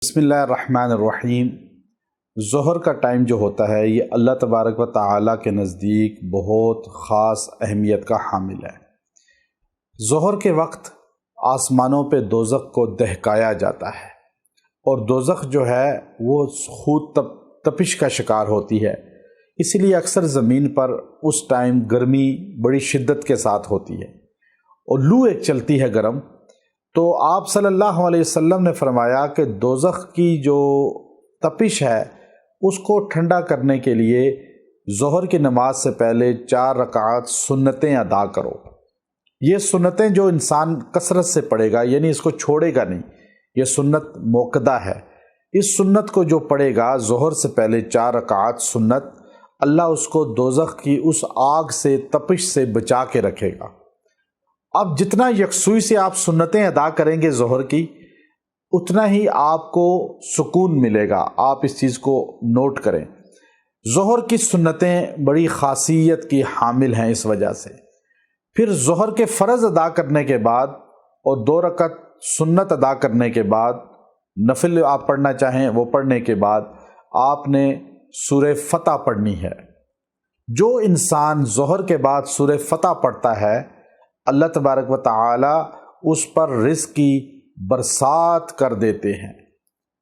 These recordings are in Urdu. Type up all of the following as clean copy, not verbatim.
بسم اللہ الرحمن الرحیم۔ ظہر کا ٹائم جو ہوتا ہے یہ اللہ تبارک و تعالیٰ کے نزدیک بہت خاص اہمیت کا حامل ہے۔ ظہر کے وقت آسمانوں پہ دوزخ کو دہکایا جاتا ہے اور دوزخ جو ہے وہ خود تپش کا شکار ہوتی ہے، اسی لیے اکثر زمین پر اس ٹائم گرمی بڑی شدت کے ساتھ ہوتی ہے اور لو ایک چلتی ہے گرم۔ تو آپ صلی اللہ علیہ وسلم نے فرمایا کہ دوزخ کی جو تپش ہے اس کو ٹھنڈا کرنے کے لیے ظہر کی نماز سے پہلے 4 رکعات سنتیں ادا کرو۔ یہ سنتیں جو انسان کثرت سے پڑھے گا، یعنی اس کو چھوڑے گا نہیں، یہ سنت موقدہ ہے۔ اس سنت کو جو پڑھے گا ظہر سے پہلے 4 رکعات سنت، اللہ اس کو دوزخ کی اس آگ سے تپش سے بچا کے رکھے گا۔ اب جتنا یکسوئی سے آپ سنتیں ادا کریں گے ظہر کی، اتنا ہی آپ کو سکون ملے گا۔ آپ اس چیز کو نوٹ کریں، ظہر کی سنتیں بڑی خاصیت کی حامل ہیں اس وجہ سے۔ پھر ظہر کے فرض ادا کرنے کے بعد اور 2 رکعت سنت ادا کرنے کے بعد، نفل آپ پڑھنا چاہیں وہ پڑھنے کے بعد آپ نے سورہ فتح پڑھنی ہے۔ جو انسان ظہر کے بعد سورہ فتح پڑھتا ہے، اللہ تبارک و تعالی اس پر رزق کی برسات کر دیتے ہیں۔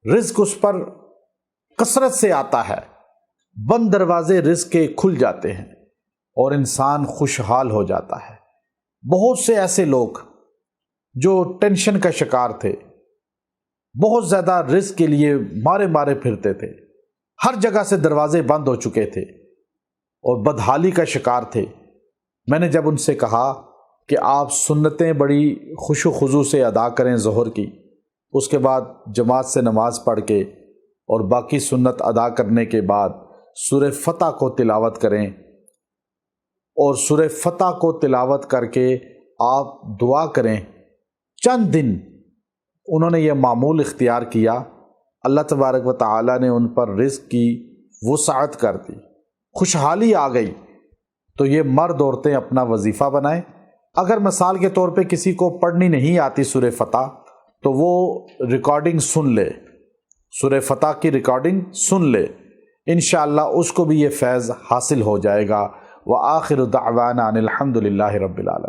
رزق اس پر کثرت سے آتا ہے، بند دروازے رزق کے کھل جاتے ہیں اور انسان خوشحال ہو جاتا ہے۔ بہت سے ایسے لوگ جو ٹینشن کا شکار تھے، بہت زیادہ رزق کے لیے مارے پھرتے تھے، ہر جگہ سے دروازے بند ہو چکے تھے اور بدحالی کا شکار تھے، میں نے جب ان سے کہا کہ آپ سنتیں بڑی خوش و خضوع سے ادا کریں ظہر کی، اس کے بعد جماعت سے نماز پڑھ کے اور باقی سنت ادا کرنے کے بعد سورہ فتح کو تلاوت کریں، اور سورہ فتح کو تلاوت کر کے آپ دعا کریں۔ چند دن انہوں نے یہ معمول اختیار کیا، اللہ تبارک و تعالیٰ نے ان پر رزق کی وسعت کر دی، خوشحالی آ گئی۔ تو یہ مرد عورتیں اپنا وظیفہ بنائیں۔ اگر مثال کے طور پہ کسی کو پڑھنی نہیں آتی سورہ فتح، تو وہ ریکارڈنگ سن لے، سورہ فتح کی ریکارڈنگ سن لے، انشاءاللہ اس کو بھی یہ فیض حاصل ہو جائے گا۔ وآخر دعوانا ان الحمد للہ رب العالمین۔